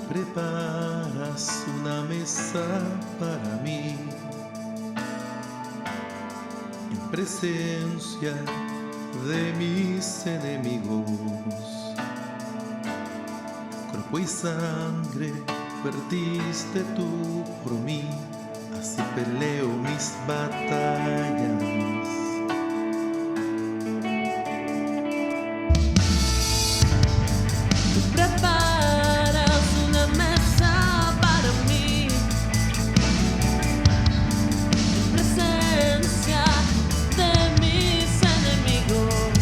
preparas una mesa para mí, en presencia de mis enemigos. Cuerpo y sangre perdiste tú por mí, así peleo mis batallas. Preparas una mesa para mí, en presencia de mis enemigos.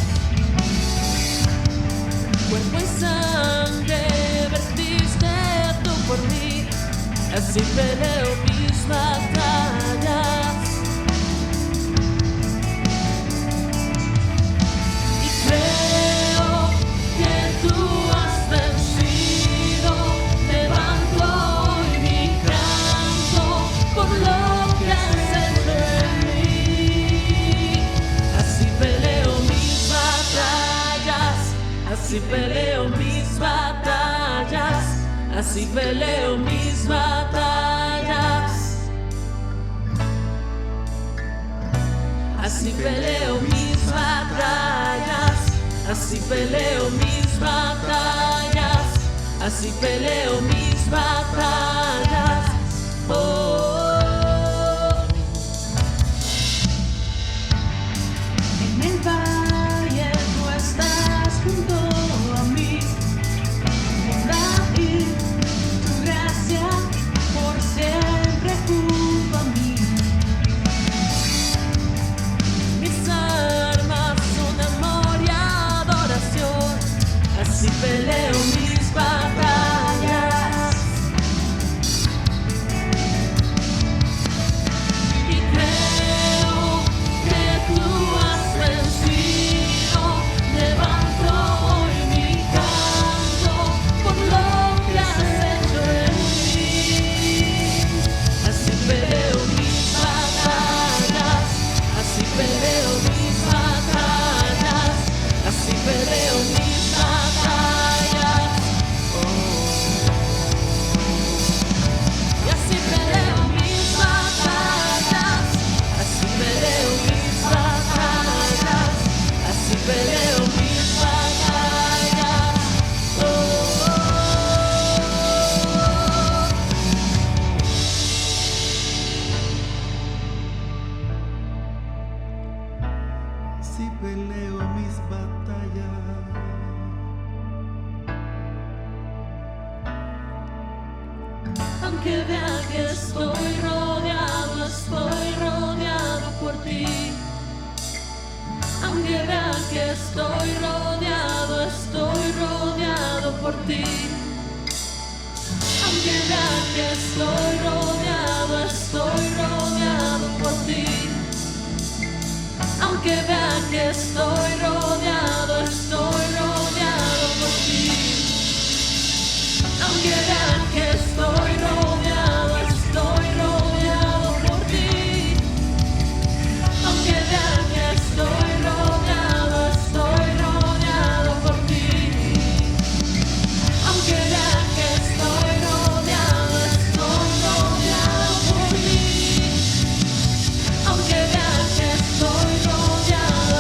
Cuerpo y sangre vertiste tú por mí, así peleo mis batallas. Y creo que tú has vencido. Levanto hoy mi canto por lo que has hecho en mí. Así peleo mis batallas, así peleo mis batallas, así peleo mis batallas. Así peleo mis batallas, así peleo mis batallas, así peleo mis batallas. En el valle tú estás junto a mí, tu bondad y tu gracia por siempre junto a mí. Mis armas son amor y adoración, así peleo mis batallas. Y creo que tú has vencido. Levanto hoy mi canto por lo que has hecho en mí. Así peleo mis batallas, así peleo mis batallas, así peleo mis batallas. Y así peleo mis batallas, así peleo mis batallas, así peleo mis batallas. Así peleo mis batallas. Aunque vea que estoy rodeado por ti. Aunque vea que estoy rodeado por ti. Aunque vea que estoy rodeado por ti. Aunque vea que estoy rodeado por ti. Aunque vean que estoy rodeado por ti. Aunque vean que estoy rodeado por ti. Aunque vean que estoy rodeado por ti. Aunque vean que estoy rodeado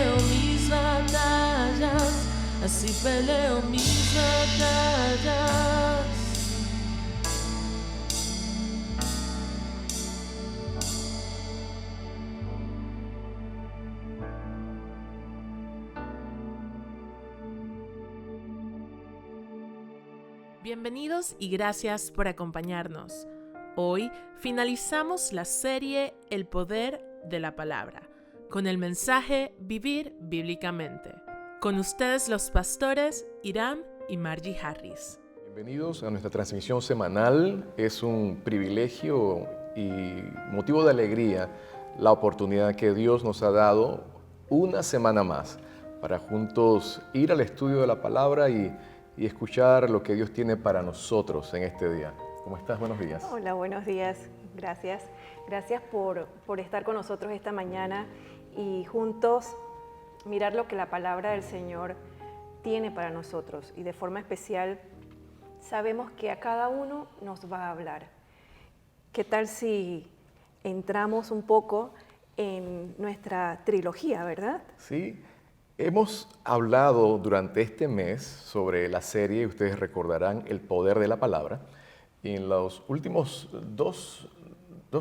peleo mis batallas, así peleo mis batallas. Bienvenidos y gracias por acompañarnos. Hoy finalizamos la serie El Poder de la Palabra, con el mensaje Vivir Bíblicamente. Con ustedes los pastores Hiram y Margie Harris. Bienvenidos a nuestra transmisión semanal. Es un privilegio y motivo de alegría la oportunidad que Dios nos ha dado una semana más para juntos ir al estudio de la palabra y escuchar lo que Dios tiene para nosotros en este día. ¿Cómo estás? Buenos días. Hola, buenos días. Gracias. Gracias por estar con nosotros esta mañana y juntos mirar lo que la palabra del Señor tiene para nosotros. Y de forma especial, sabemos que a cada uno nos va a hablar. ¿Qué tal si entramos un poco en nuestra trilogía, verdad? Sí. Hemos hablado durante este mes sobre la serie, ustedes recordarán, El Poder de la Palabra. Y en los últimos dos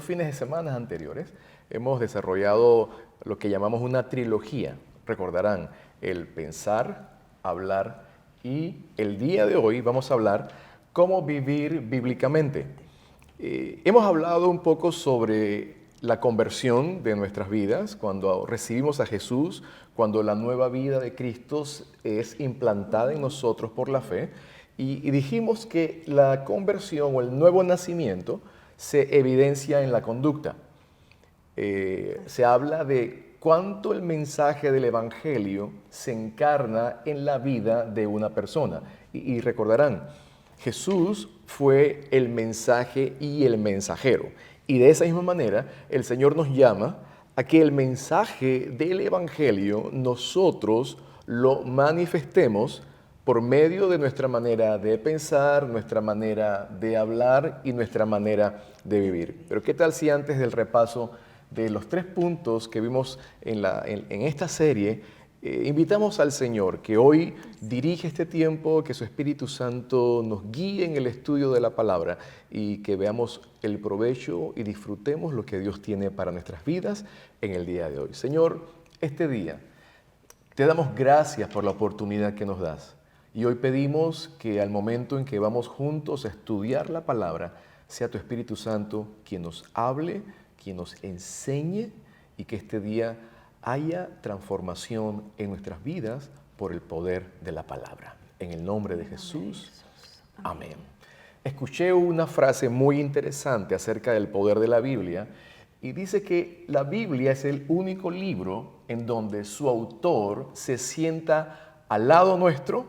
fines de semana anteriores hemos desarrollado lo que llamamos una trilogía. Recordarán, el pensar, hablar y el día de hoy vamos a hablar cómo vivir bíblicamente. Hemos hablado un poco sobre la conversión de nuestras vidas, cuando recibimos a Jesús, cuando la nueva vida de Cristo es implantada en nosotros por la fe, y dijimos que la conversión o el nuevo nacimiento se evidencia en la conducta. Se habla de cuánto el mensaje del Evangelio se encarna en la vida de una persona. Y recordarán, Jesús fue el mensaje y el mensajero. Y de esa misma manera, el Señor nos llama a que el mensaje del Evangelio nosotros lo manifestemos por medio de nuestra manera de pensar, nuestra manera de hablar y nuestra manera de vivir. Pero ¿qué tal si antes del repaso de los 3 puntos que vimos en esta serie, invitamos al Señor que hoy dirige este tiempo, que su Espíritu Santo nos guíe en el estudio de la palabra y que veamos el provecho y disfrutemos lo que Dios tiene para nuestras vidas en el día de hoy? Señor, este día te damos gracias por la oportunidad que nos das y hoy pedimos que al momento en que vamos juntos a estudiar la palabra, sea tu Espíritu Santo quien nos hable, quien nos enseñe y que este día haya transformación en nuestras vidas por el poder de la palabra. En el nombre de Jesús. Amén. Escuché una frase muy interesante acerca del poder de la Biblia y dice que la Biblia es el único libro en donde su autor se sienta al lado nuestro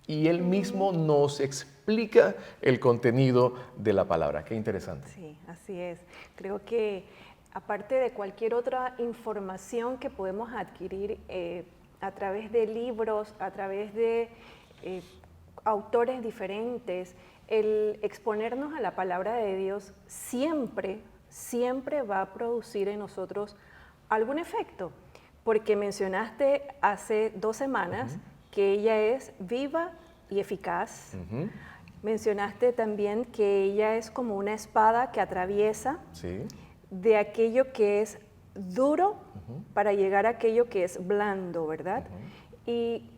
y él mismo nos explica el contenido de la palabra. Qué interesante. Sí, así es. Creo que aparte de cualquier otra información que podemos adquirir a través de libros, a través de autores diferentes, el exponernos a la palabra de Dios siempre va a producir en nosotros algún efecto. Porque mencionaste hace 2 semanas que ella es viva y eficaz. Mencionaste también que ella es como una espada que atraviesa. Sí. De aquello que es duro para llegar a aquello que es blando, ¿verdad? Y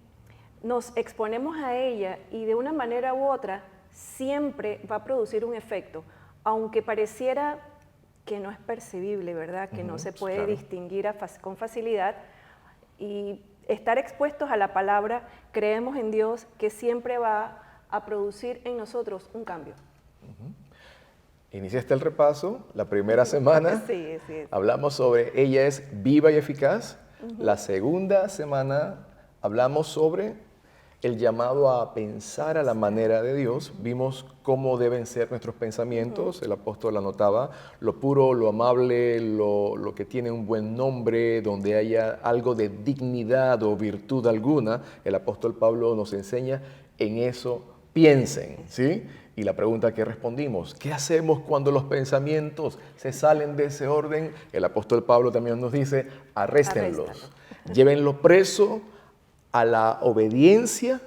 nos exponemos a ella y de una manera u otra siempre va a producir un efecto, aunque pareciera que no es percibible, ¿verdad? Que no se puede distinguir con facilidad. Y estar expuestos a la palabra, creemos en Dios que siempre va a producir en nosotros un cambio. Iniciaste el repaso, la primera semana Sí. hablamos sobre ella es viva y eficaz. La segunda semana hablamos sobre el llamado a pensar a la manera de Dios. Vimos cómo deben ser nuestros pensamientos. El apóstol anotaba lo puro, lo amable, lo que tiene un buen nombre, donde haya algo de dignidad o virtud alguna. El apóstol Pablo nos enseña en eso piensen, ¿sí? Y la pregunta que respondimos, ¿qué hacemos cuando los pensamientos se salen de ese orden? El apóstol Pablo también nos dice, arréstenlos. Llévenlo preso a la obediencia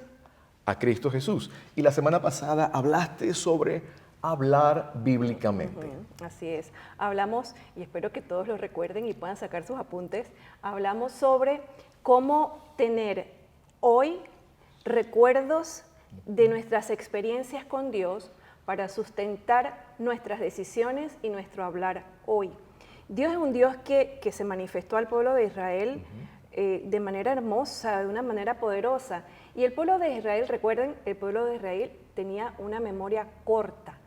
a Cristo Jesús. Y la semana pasada hablaste sobre hablar bíblicamente. Así es. Hablamos, y espero que todos lo recuerden y puedan sacar sus apuntes, hablamos sobre cómo tener hoy recuerdos de nuestras experiencias con Dios para sustentar nuestras decisiones y nuestro hablar hoy. Dios es un Dios que se manifestó al pueblo de Israel de manera hermosa, de una manera poderosa. Y el pueblo de Israel, recuerden, el pueblo de Israel tenía una memoria corta.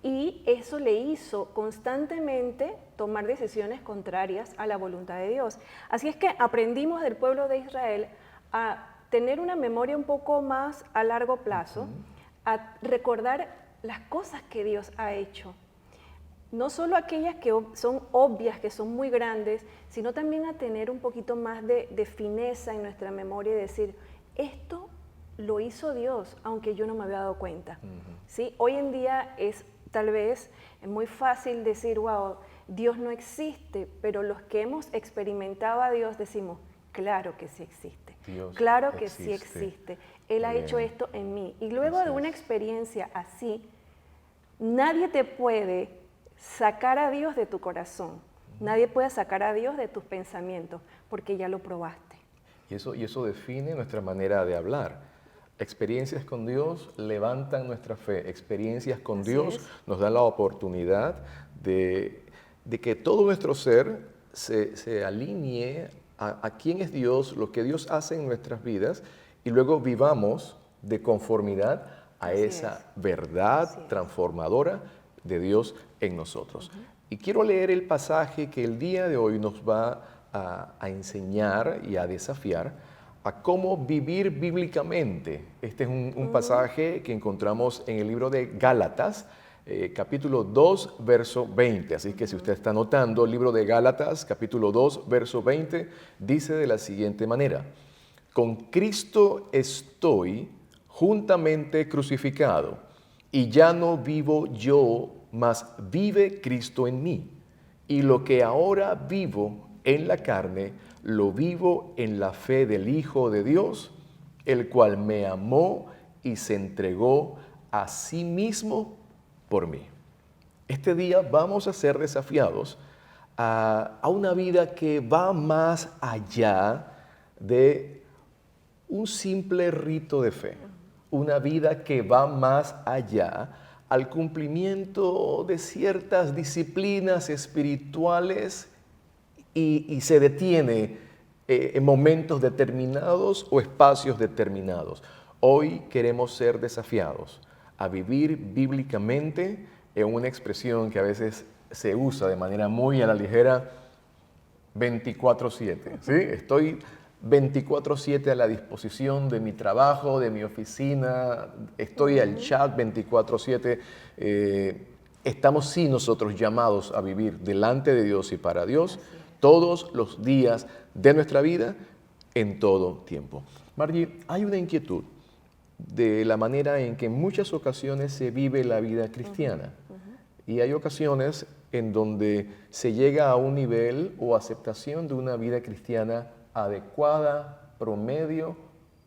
Y eso le hizo constantemente tomar decisiones contrarias a la voluntad de Dios. Así es que aprendimos del pueblo de Israel a tener una memoria un poco más a largo plazo, a recordar las cosas que Dios ha hecho. No solo aquellas que son obvias, que son muy grandes, sino también a tener un poquito más de fineza en nuestra memoria y decir, esto lo hizo Dios, aunque yo no me había dado cuenta. ¿Sí? Hoy en día es tal vez muy fácil decir, wow, Dios no existe, pero los que hemos experimentado a Dios decimos, claro que sí existe, Dios claro que existe. sí existe. Él ha Bien. hecho esto en mí. Y luego Así de una es. experiencia así, nadie te puede sacar a Dios de tu corazón, nadie puede sacar a Dios de tus pensamientos, porque ya lo probaste. Y eso define nuestra manera de hablar. Experiencias con Dios levantan nuestra fe. Experiencias con Así Dios es. nos dan la oportunidad de que todo nuestro ser se alinee a quién es Dios, lo que Dios hace en nuestras vidas, y luego vivamos de conformidad a Así esa es. verdad Así es. transformadora de Dios en nosotros. Y quiero leer el pasaje que el día de hoy nos va a enseñar y a desafiar a cómo vivir bíblicamente. Este es un pasaje que encontramos en el libro de Gálatas, capítulo 2, verso 20. Así que si usted está anotando, el libro de Gálatas, capítulo 2, verso 20, dice de la siguiente manera: con Cristo estoy juntamente crucificado, y ya no vivo yo, mas vive Cristo en mí. Y lo que ahora vivo en la carne, lo vivo en la fe del Hijo de Dios, el cual me amó y se entregó a sí mismo por mí. Este día vamos a ser desafiados a una vida que va más allá de un simple rito de fe, una vida que va más allá al cumplimiento de ciertas disciplinas espirituales y se detiene en momentos determinados o espacios determinados. Hoy queremos ser desafiados a vivir bíblicamente en una expresión que a veces se usa de manera muy a la ligera, 24/7, ¿sí? Estoy 24/7 a la disposición de mi trabajo, de mi oficina, estoy al chat 24/7. Estamos sí nosotros llamados a vivir delante de Dios y para Dios todos los días de nuestra vida, en todo tiempo. Margie, hay una inquietud de la manera en que en muchas ocasiones se vive la vida cristiana. Y hay ocasiones en donde se llega a un nivel o aceptación de una vida cristiana adecuada, promedio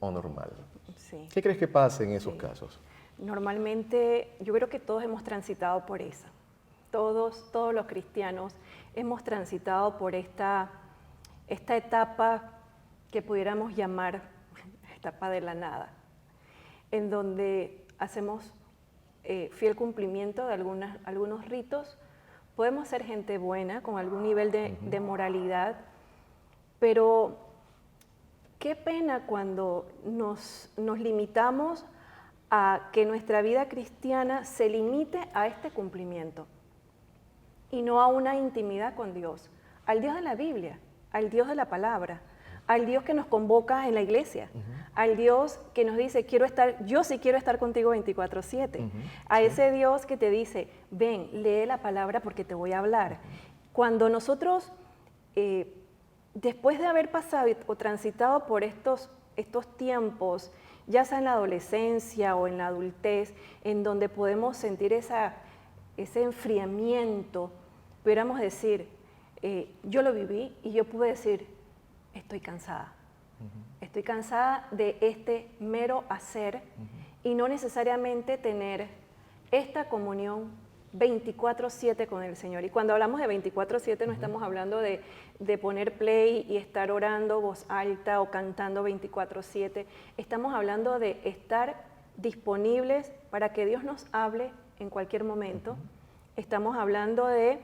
o normal. Sí. ¿Qué crees que pasa en esos casos? Normalmente, yo creo que todos hemos transitado por esa. Todos los cristianos hemos transitado por esta etapa que pudiéramos llamar etapa de la nada, en donde hacemos fiel cumplimiento de algunos ritos. Podemos ser gente buena, con algún nivel de moralidad, pero qué pena cuando nos limitamos a que nuestra vida cristiana se limite a este cumplimiento y no a una intimidad con Dios, al Dios de la Biblia, al Dios de la palabra, al Dios que nos convoca en la iglesia, al Dios que nos dice, yo sí quiero estar contigo 24/7, a ese Dios que te dice, ven, lee la palabra porque te voy a hablar. Cuando nosotros, después de haber pasado o transitado por estos tiempos, ya sea en la adolescencia o en la adultez, en donde podemos sentir ese enfriamiento, pudiéramos decir, yo lo viví y yo pude decir, estoy cansada. Estoy cansada de este mero hacer y no necesariamente tener esta comunión 24/7 con el Señor. Y cuando hablamos de 24/7 no estamos hablando de poner play y estar orando voz alta o cantando 24/7. Estamos hablando de estar disponibles para que Dios nos hable en cualquier momento. Estamos hablando de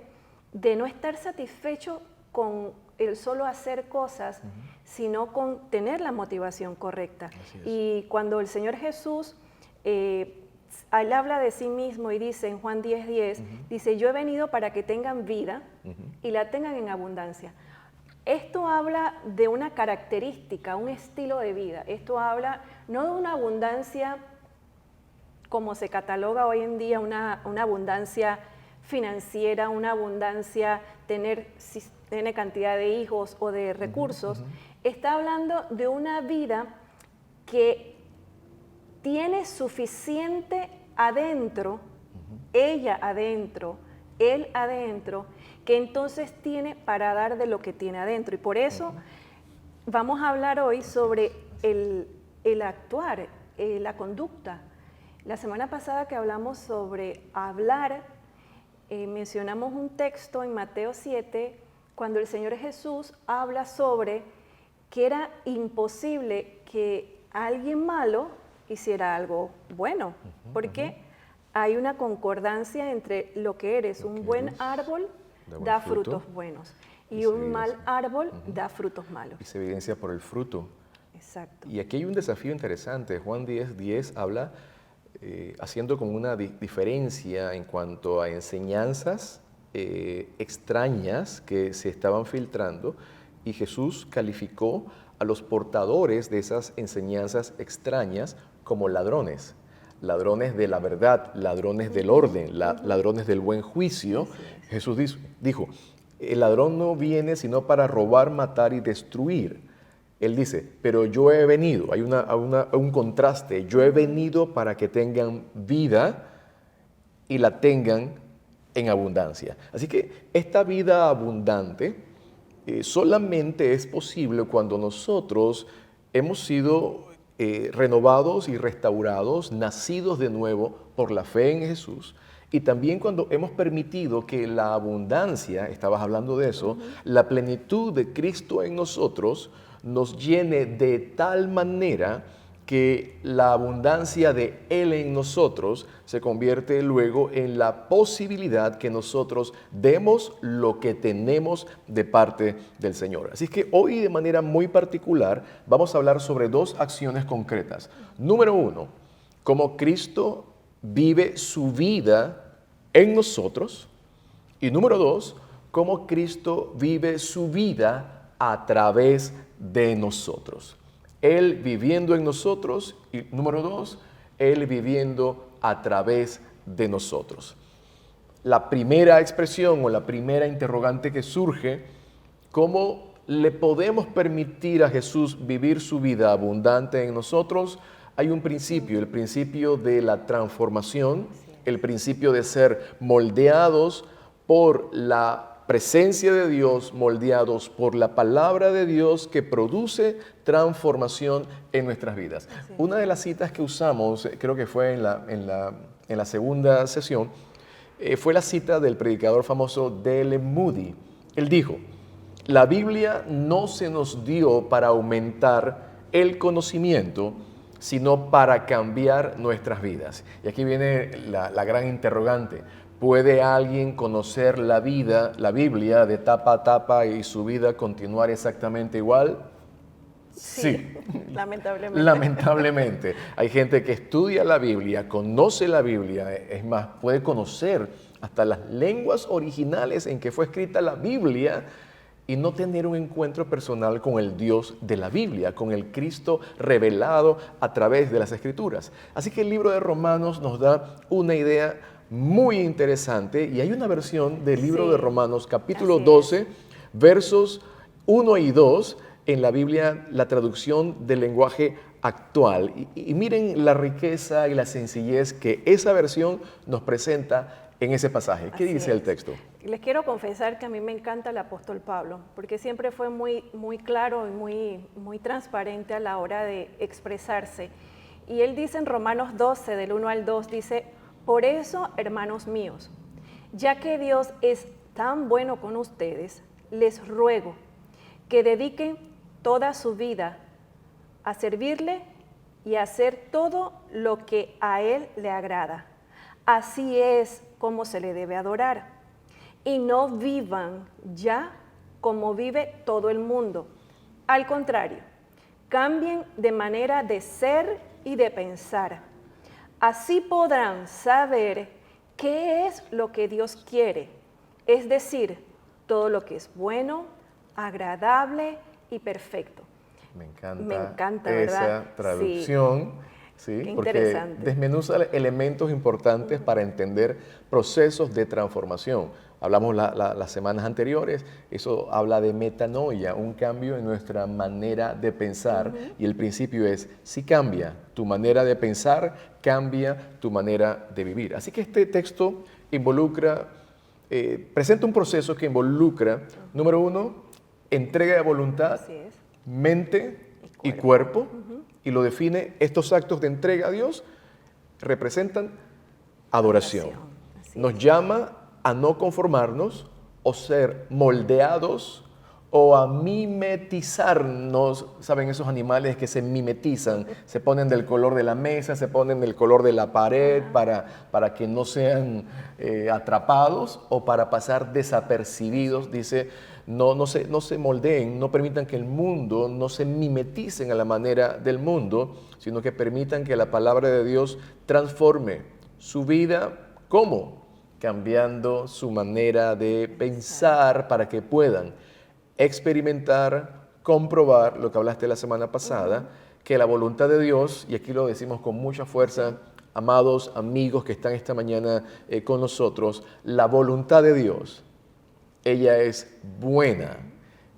no estar satisfecho con el solo hacer cosas, sino con tener la motivación correcta. Y cuando el Señor Jesús, Él habla de sí mismo y dice en Juan 10:10, dice, yo he venido para que tengan vida y la tengan en abundancia. Esto habla de una característica, un estilo de vida. Esto habla no de una abundancia como se cataloga hoy en día, una abundancia financiera, una abundancia, tener cantidad de hijos o de recursos. Está hablando de una vida que tiene suficiente adentro, ella adentro, él adentro, que entonces tiene para dar de lo que tiene adentro. Y por eso vamos a hablar hoy sobre el actuar, la conducta. La semana pasada que hablamos sobre hablar, mencionamos un texto en Mateo 7, cuando el Señor Jesús habla sobre que era imposible que alguien malo hiciera algo bueno, porque hay una concordancia entre lo que eres. Un buen árbol da frutos buenos y un mal árbol da frutos malos. Y se evidencia por el fruto. Exacto. Y aquí hay un desafío interesante. Juan 10:10 habla haciendo como una diferencia en cuanto a enseñanzas extrañas que se estaban filtrando, y Jesús calificó a los portadores de esas enseñanzas extrañas como ladrones. Ladrones de la verdad, ladrones del orden, ladrones del buen juicio. Jesús dijo, el ladrón no viene sino para robar, matar y destruir. Él dice, pero yo he venido, hay un contraste, yo he venido para que tengan vida y la tengan en abundancia. Así que esta vida abundante solamente es posible cuando nosotros hemos sido renovados y restaurados, nacidos de nuevo por la fe en Jesús, y también cuando hemos permitido que la abundancia, estabas hablando de eso, la plenitud de Cristo en nosotros nos llene de tal manera que la abundancia de Él en nosotros se convierte luego en la posibilidad que nosotros demos lo que tenemos de parte del Señor. Así que hoy, de manera muy particular, vamos a hablar sobre dos acciones concretas. Número 1, cómo Cristo vive su vida en nosotros. Y número 2, cómo Cristo vive su vida a través de nosotros. Él viviendo en nosotros, y número 2, Él viviendo a través de nosotros. La primera expresión o la primera interrogante que surge, ¿cómo le podemos permitir a Jesús vivir su vida abundante en nosotros? Hay un principio, el principio de la transformación, el principio de ser moldeados por la presencia de Dios, moldeados por la palabra de Dios que produce transformación en nuestras vidas. Una de las citas que usamos, creo que fue en la segunda sesión, fue la cita del predicador famoso D.L. Moody. Él dijo, la Biblia no se nos dio para aumentar el conocimiento, sino para cambiar nuestras vidas. Y aquí viene la gran interrogante. ¿Puede alguien conocer la Biblia de tapa a tapa y su vida continuar exactamente igual? Sí. Lamentablemente. Lamentablemente. Hay gente que estudia la Biblia, conoce la Biblia, es más, puede conocer hasta las lenguas originales en que fue escrita la Biblia y no tener un encuentro personal con el Dios de la Biblia, con el Cristo revelado a través de las Escrituras. Así que el libro de Romanos nos da una idea muy interesante, y hay una versión del libro de Romanos, capítulo 12, versos 1 y 2, en la Biblia, la traducción del lenguaje actual. Y miren la riqueza y la sencillez que esa versión nos presenta en ese pasaje. ¿Qué Así dice el es. texto? Les quiero confesar que a mí me encanta el apóstol Pablo, porque siempre fue muy, muy claro y muy transparente a la hora de expresarse. Y él dice en Romanos 12, del 1 al 2, dice, por eso, hermanos míos, ya que Dios es tan bueno con ustedes, les ruego que dediquen toda su vida a servirle y a hacer todo lo que a Él le agrada. Así es como se le debe adorar. Y no vivan ya como vive todo el mundo. Al contrario, cambien de manera de ser y de pensar. Así podrán saber qué es lo que Dios quiere, es decir, todo lo que es bueno, agradable y perfecto. Me encanta, ¿verdad? esa traducción, ¿sí? Qué Porque interesante. desmenuza elementos importantes para entender procesos de transformación. Hablamos las semanas anteriores, eso habla de metanoia, un cambio en nuestra manera de pensar. Y el principio es, si cambia tu manera de pensar, cambia tu manera de vivir. Así que este texto involucra, presenta un proceso que involucra, número uno, entrega de voluntad, Así es. mente y cuerpo, y lo define, estos actos de entrega a Dios representan adoración. Así Nos es. llama a no conformarnos o ser moldeados o a mimetizarnos. ¿Saben esos animales que se mimetizan? Se ponen del color de la mesa, se ponen del color de la pared para que no sean atrapados o para pasar desapercibidos. Dice, no se moldeen, no permitan que el mundo, no se mimeticen a la manera del mundo, sino que permitan que la palabra de Dios transforme su vida. ¿Cómo? Cambiando su manera de pensar para que puedan experimentar, comprobar lo que hablaste la semana pasada, que la voluntad de Dios, y aquí lo decimos con mucha fuerza, amados amigos que están esta mañana con nosotros, la voluntad de Dios, ella es buena,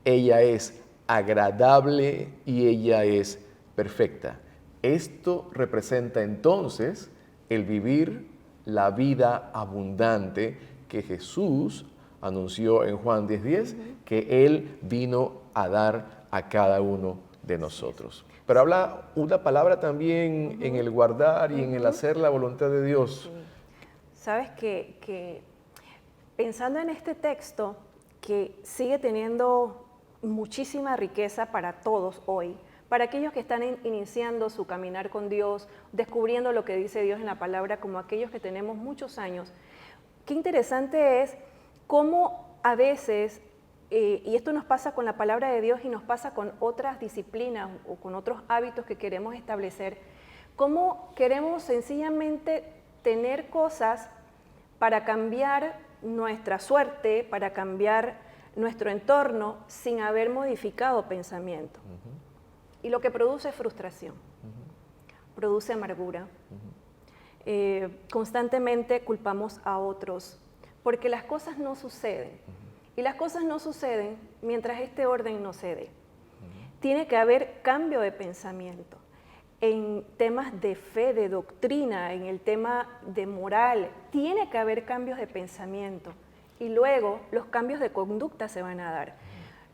ella es agradable y ella es perfecta. Esto representa entonces el vivir la vida abundante que Jesús anunció en Juan 10:10, que Él vino a dar a cada uno de nosotros. Pero habla una palabra también en el guardar y en el hacer la voluntad de Dios. Sabes que pensando en este texto, que sigue teniendo muchísima riqueza para todos hoy, para aquellos que están iniciando su caminar con Dios, descubriendo lo que dice Dios en la palabra, como aquellos que tenemos muchos años, qué interesante es cómo a veces, y esto nos pasa con la palabra de Dios y nos pasa con otras disciplinas o con otros hábitos que queremos establecer, cómo queremos sencillamente tener cosas para cambiar nuestra suerte, para cambiar nuestro entorno sin haber modificado pensamiento. Y lo que produce es frustración, produce amargura. Constantemente culpamos a otros porque las cosas no suceden. Y las cosas no suceden mientras este orden no se dé. Tiene que haber cambio de pensamiento en temas de fe, de doctrina, en el tema de moral. Tiene que haber cambios de pensamiento y luego los cambios de conducta se van a dar.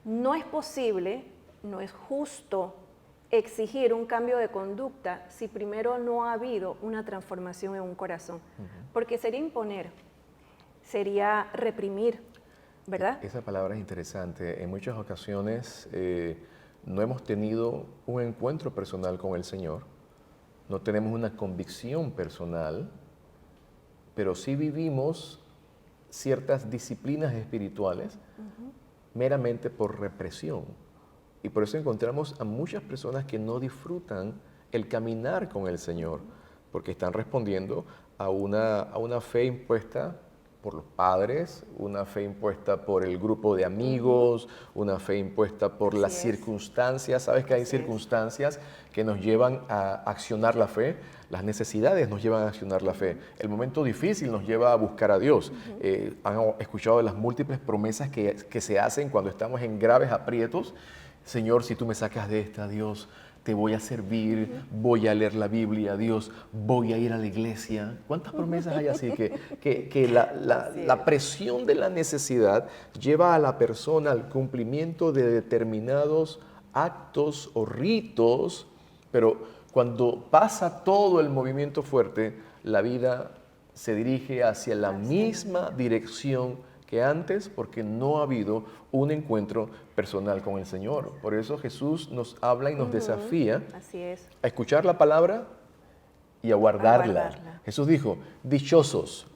No es posible, no es justo exigir un cambio de conducta si primero no ha habido una transformación en un corazón, porque sería imponer, sería reprimir, ¿verdad? Esa palabra es interesante. En muchas ocasiones no hemos tenido un encuentro personal con el Señor, no tenemos una convicción personal, pero sí vivimos ciertas disciplinas espirituales meramente por represión. Y por eso encontramos a muchas personas que no disfrutan el caminar con el Señor, porque están respondiendo a una fe impuesta por los padres, una fe impuesta por el grupo de amigos, una fe impuesta por las circunstancias. ¿Sabes que hay circunstancias que nos llevan a accionar la fe? Las necesidades nos llevan a accionar la fe. El momento difícil nos lleva a buscar a Dios. Han escuchado de las múltiples promesas que se hacen cuando estamos en graves aprietos. Señor, si tú me sacas de esta, Dios, te voy a servir, voy a leer la Biblia, Dios, voy a ir a la iglesia. ¿Cuántas promesas hay así? Que la presión de la necesidad lleva a la persona al cumplimiento de determinados actos o ritos, pero cuando pasa todo el movimiento fuerte, la vida se dirige hacia la misma dirección que antes, porque no ha habido un encuentro personal con el Señor. Por eso Jesús nos habla y nos desafía Así es. a escuchar la palabra y a guardarla. guardarla. Jesús dijo, dichosos,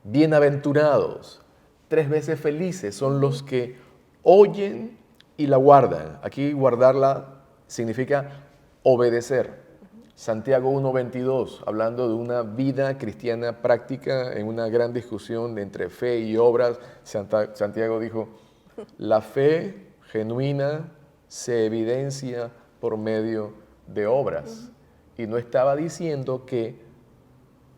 bienaventurados, 3 veces felices son los que oyen y la guardan. Aquí guardarla significa obedecer. Santiago 1:22, hablando de una vida cristiana práctica en una gran discusión entre fe y obras, Santiago dijo, la fe genuina se evidencia por medio de obras. Y no estaba diciendo que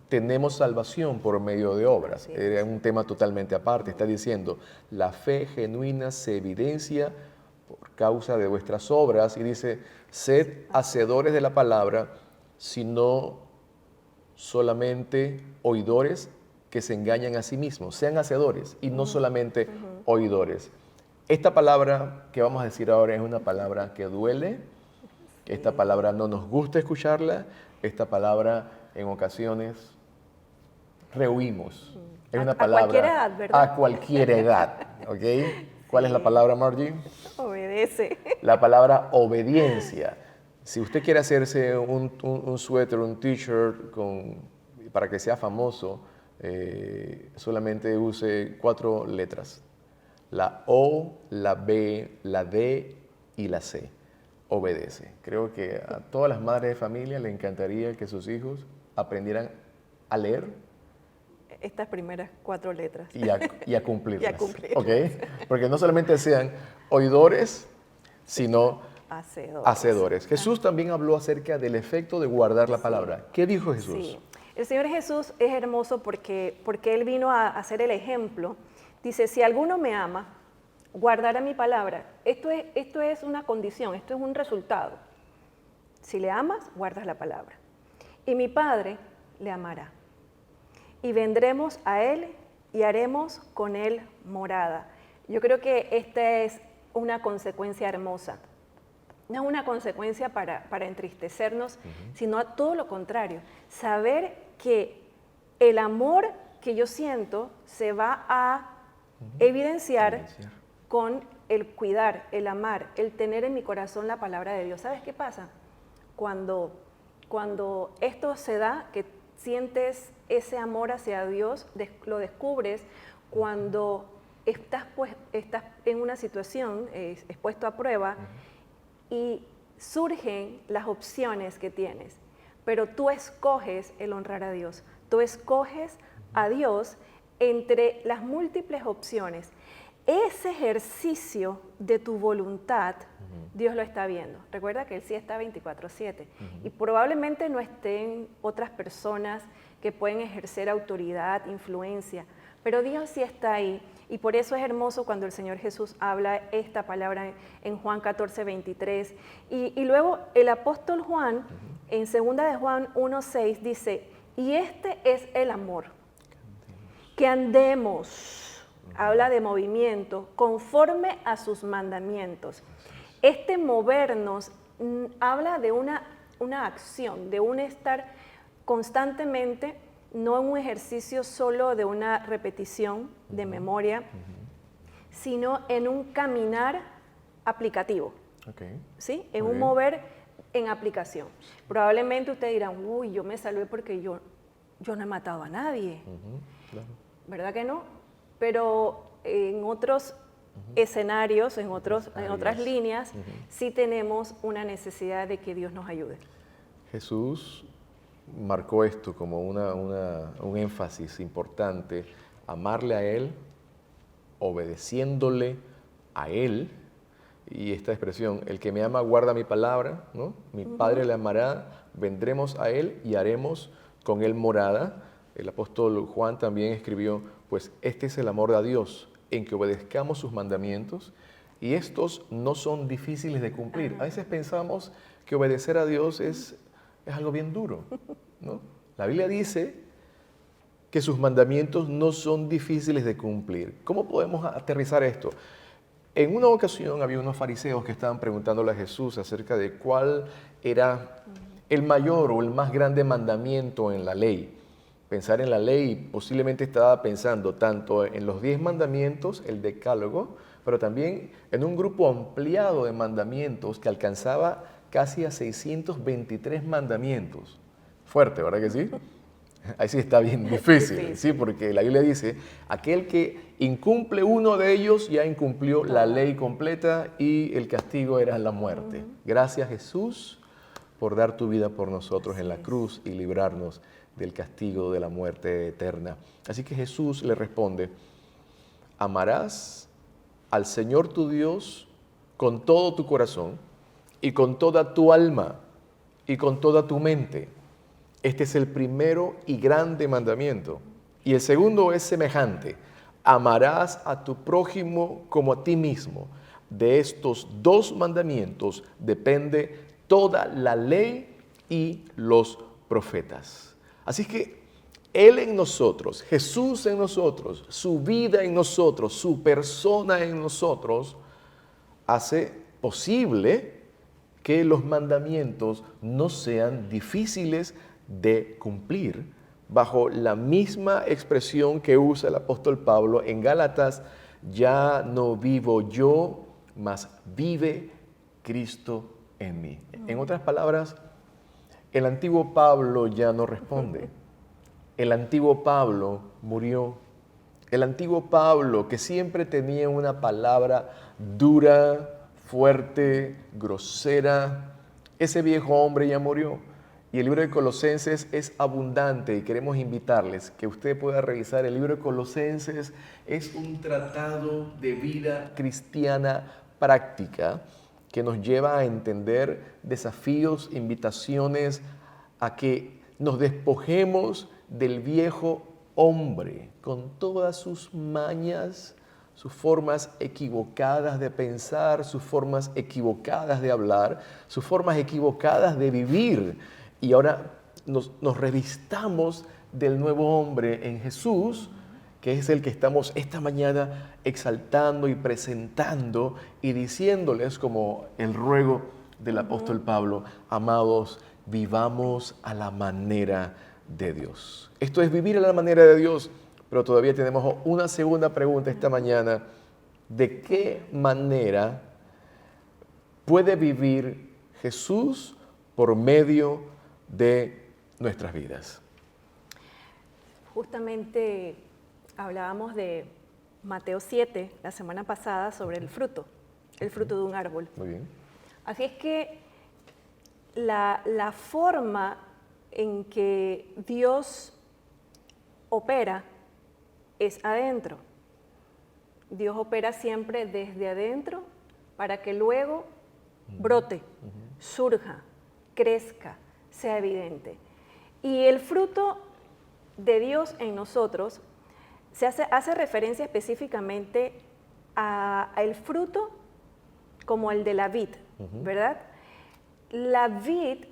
tenemos salvación por medio de obras. Era un tema totalmente aparte. Está diciendo, la fe genuina se evidencia por causa de vuestras obras. Y dice, sed hacedores de la palabra, sino solamente oidores que se engañan a sí mismos. Sean hacedores y no solamente oidores. Esta palabra que vamos a decir ahora es una palabra que duele. Esta palabra no nos gusta escucharla. Esta palabra en ocasiones rehuimos. Es una palabra a cualquier edad, ¿verdad? A cualquier edad, ¿ok? ¿Cuál es la palabra, Margie? Obedece. La palabra obediencia. Si usted quiere hacerse un suéter, un t-shirt para que sea famoso, solamente use 4 letras. La O, la B, la D y la C. Obedece. Creo que a todas las madres de familia le encantaría que sus hijos aprendieran a leer Estas primeras 4 letras. y a cumplirlas. Y a cumplirlas. ¿Ok? Porque no solamente sean oidores, sino Hacedores. hacedores. Jesús también habló acerca del efecto de guardar la palabra. ¿Qué dijo Jesús? Sí. El Señor Jesús es hermoso porque Él vino a hacer el ejemplo. Dice, si alguno me ama, guardará mi palabra. Esto es una condición, esto es un resultado. Si le amas, guardas la palabra. Y mi Padre le amará. Y vendremos a Él y haremos con Él morada. Yo creo que esta es una consecuencia hermosa. No es una consecuencia para entristecernos, sino a todo lo contrario. Saber que el amor que yo siento se va a evidenciar con el cuidar, el amar, el tener en mi corazón la palabra de Dios. ¿Sabes qué pasa? Cuando esto se da, que sientes ese amor hacia Dios, lo descubres cuando estás en una situación expuesto a prueba y surgen las opciones que tienes, pero tú escoges el honrar a Dios, tú escoges a Dios entre las múltiples opciones. Ese ejercicio de tu voluntad, Dios lo está viendo. Recuerda que Él sí está 24/7 y probablemente no estén otras personas que pueden ejercer autoridad, influencia, pero Dios sí está ahí. Y por eso es hermoso cuando el Señor Jesús habla esta palabra en Juan 14:23. Y luego el apóstol Juan, en 2 de Juan 1:6, dice, y este es el amor, que andemos, habla de movimiento, conforme a sus mandamientos. Este movernos habla de una acción, de un estar constantemente, no en un ejercicio solo de una repetición de memoria, sino en un caminar aplicativo, ¿sí? En un mover en aplicación. Probablemente ustedes dirán, uy, yo me salvé porque yo no he matado a nadie, Claro. ¿verdad que no? Pero en otros escenarios, en otras líneas, sí tenemos una necesidad de que Dios nos ayude. Jesús marcó esto como un énfasis importante, amarle a Él, obedeciéndole a Él, y esta expresión, el que me ama guarda mi palabra, ¿no? Mi Padre le amará, vendremos a Él y haremos con Él morada. El apóstol Juan también escribió, pues este es el amor de Dios, en que obedezcamos sus mandamientos, y estos no son difíciles de cumplir. A veces pensamos que obedecer a Dios es algo bien duro, ¿no? La Biblia dice que sus mandamientos no son difíciles de cumplir. ¿Cómo podemos aterrizar esto? En una ocasión había unos fariseos que estaban preguntándole a Jesús acerca de cuál era el mayor o el más grande mandamiento en la ley. Pensar en la ley, posiblemente estaba pensando tanto en los 10 mandamientos, el decálogo, pero también en un grupo ampliado de mandamientos que alcanzaba casi a 623 mandamientos. Fuerte, ¿verdad que sí? Ahí sí está bien difícil, ¿sí? Porque la Biblia dice, aquel que incumple uno de ellos ya incumplió la ley completa y el castigo era la muerte. Gracias, Jesús, por dar tu vida por nosotros en la cruz y librarnos del castigo de la muerte eterna. Así que Jesús le responde, amarás al Señor tu Dios con todo tu corazón y con toda tu alma y con toda tu mente. Este es el primero y grande mandamiento. Y el segundo es semejante. Amarás a tu prójimo como a ti mismo. De estos 2 mandamientos depende toda la ley y los profetas. Así que Él en nosotros, Jesús en nosotros, su vida en nosotros, su persona en nosotros, hace posible que los mandamientos no sean difíciles de cumplir, bajo la misma expresión que usa el apóstol Pablo en Gálatas, ya no vivo yo, mas vive Cristo en mí. En otras palabras, el antiguo Pablo ya no responde. El antiguo Pablo murió. El antiguo Pablo, que siempre tenía una palabra dura, fuerte, grosera, ese viejo hombre ya murió. Y el libro de Colosenses es abundante y queremos invitarles que usted pueda revisar el libro de Colosenses. Es un tratado de vida cristiana práctica que nos lleva a entender desafíos, invitaciones a que nos despojemos del viejo hombre con todas sus mañas, sus formas equivocadas de pensar, sus formas equivocadas de hablar, sus formas equivocadas de vivir. Y ahora nos revistamos del nuevo hombre en Jesús, que es el que estamos esta mañana exaltando y presentando y diciéndoles como el ruego del apóstol Pablo, amados, vivamos a la manera de Dios. Esto es vivir a la manera de Dios, pero todavía tenemos una segunda pregunta esta mañana. ¿De qué manera puede vivir Jesús por medio de nuestras vidas? Justamente hablábamos de Mateo 7 la semana pasada sobre el fruto de un árbol. Muy bien. Así es que la forma en que Dios opera es adentro. Dios opera siempre desde adentro para que luego brote, surja, crezca, sea evidente. Y el fruto de Dios en nosotros hace referencia específicamente al fruto como el de la vid, ¿verdad? La vid,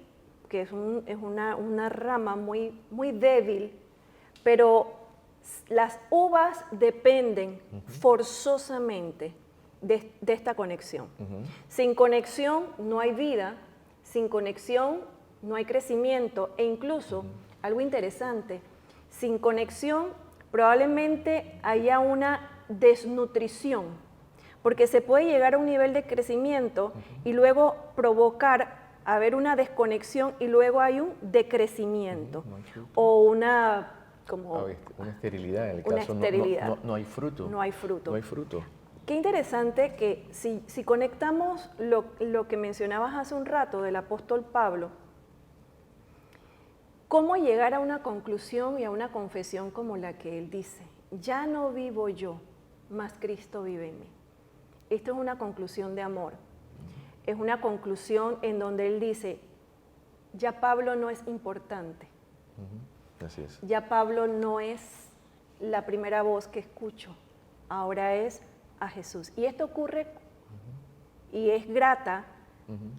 que es una rama muy, muy débil, pero las uvas dependen forzosamente de esta conexión. Sin conexión no hay vida, sin conexión no hay crecimiento e incluso, algo interesante, sin conexión probablemente haya una desnutrición, porque se puede llegar a un nivel de crecimiento y luego provocar haber una desconexión y luego hay un decrecimiento o una esterilidad en el una caso, esterilidad. no hay fruto. No hay fruto. No hay fruto. Qué interesante que si conectamos lo que mencionabas hace un rato del apóstol Pablo, ¿cómo llegar a una conclusión y a una confesión como la que él dice? Ya no vivo yo, mas Cristo vive en mí. Esto es una conclusión de amor. Es una conclusión en donde él dice, ya Pablo no es importante. Así es. Ya Pablo no es la primera voz que escucho, ahora es a Jesús. Y esto ocurre y es grata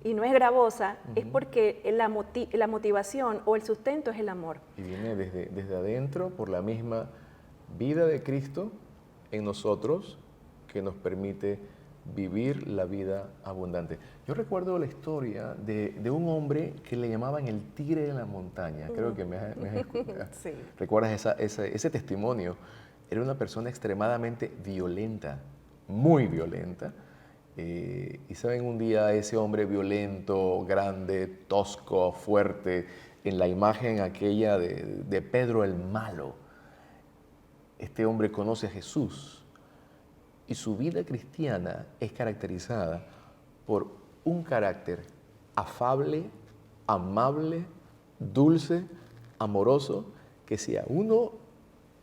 y no es gravosa, es porque la motivación o el sustento es el amor. Y viene desde adentro por la misma vida de Cristo en nosotros que nos permite vivir la vida abundante. Yo recuerdo la historia de un hombre que le llamaban el tigre de la montaña. Creo que me has escuchado. Sí. ¿Recuerdas ese testimonio? Era una persona extremadamente violenta, muy violenta. Y saben, un día ese hombre violento, grande, tosco, fuerte, en la imagen aquella de Pedro el Malo, este hombre conoce a Jesús y su vida cristiana es caracterizada por un carácter afable, amable, dulce, amoroso, que si a uno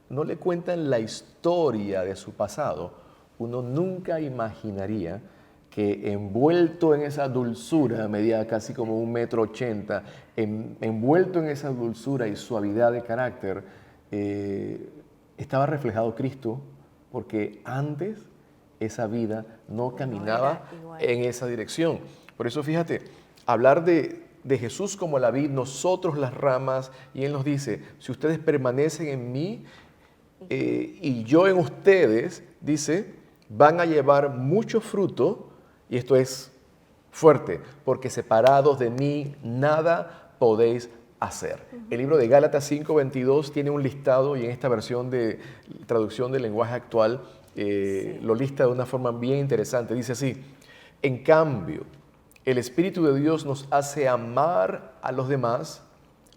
no le cuentan la historia de su pasado, uno nunca imaginaría que envuelto en esa dulzura, medía casi como 1,80 m, envuelto en esa dulzura y suavidad de carácter, estaba reflejado Cristo, porque antes esa vida no caminaba en esa dirección. Por eso fíjate, hablar de Jesús como la vid, nosotros las ramas, y Él nos dice, si ustedes permanecen en mí y yo en ustedes, dice, van a llevar mucho fruto, y esto es fuerte, porque separados de mí nada podéis hacer. El libro de Gálatas 5:22 tiene un listado, y en esta versión de traducción del lenguaje actual lo lista de una forma bien interesante. Dice así: en cambio, el Espíritu de Dios nos hace amar a los demás,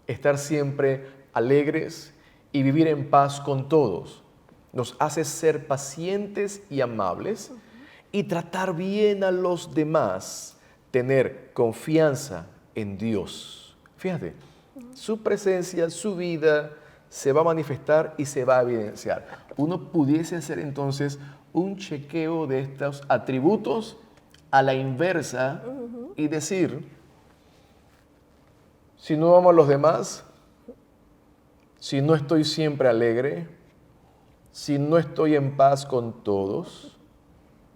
estar siempre alegres y vivir en paz con todos. Nos hace ser pacientes y amables y tratar bien a los demás, tener confianza en Dios. Fíjate, su presencia, su vida se va a manifestar y se va a evidenciar. Uno pudiese hacer entonces un chequeo de estos atributos a la inversa y decir, si no amo a los demás, si no estoy siempre alegre, si no estoy en paz con todos,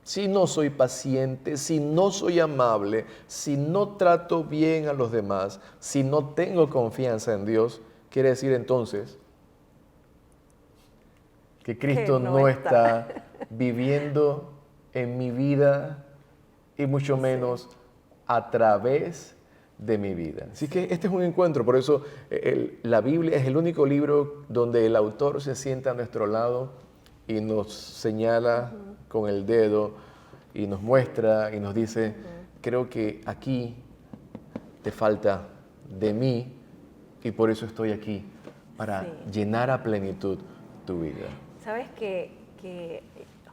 si no soy paciente, si no soy amable, si no trato bien a los demás, si no tengo confianza en Dios, quiere decir entonces que Cristo Que no está viviendo en mi vida y mucho menos a través de mi vida. Así que este es un encuentro, por eso la Biblia es el único libro donde el autor se sienta a nuestro lado y nos señala con el dedo y nos muestra y nos dice, creo que aquí te falta de mí y por eso estoy aquí, para llenar a plenitud tu vida. Sabes que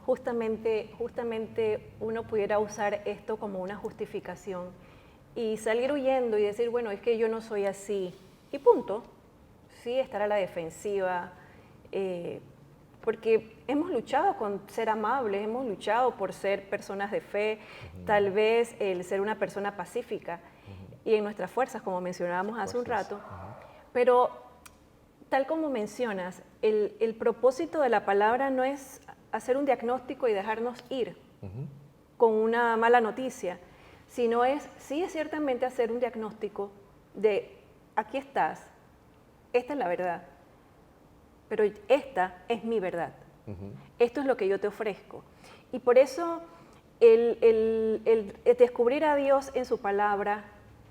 justamente uno pudiera usar esto como una justificación y salir huyendo y decir, bueno, es que yo no soy así, y punto. Sí, estar a la defensiva, porque hemos luchado con ser amables, hemos luchado por ser personas de fe, tal vez el ser una persona pacífica, y en nuestras fuerzas, como mencionábamos hace un rato, pero tal como mencionas, el propósito de la palabra no es hacer un diagnóstico y dejarnos ir con una mala noticia, sino sí es ciertamente hacer un diagnóstico de, aquí estás, esta es la verdad, pero esta es mi verdad. Esto es lo que yo te ofrezco. Y por eso el descubrir a Dios en su palabra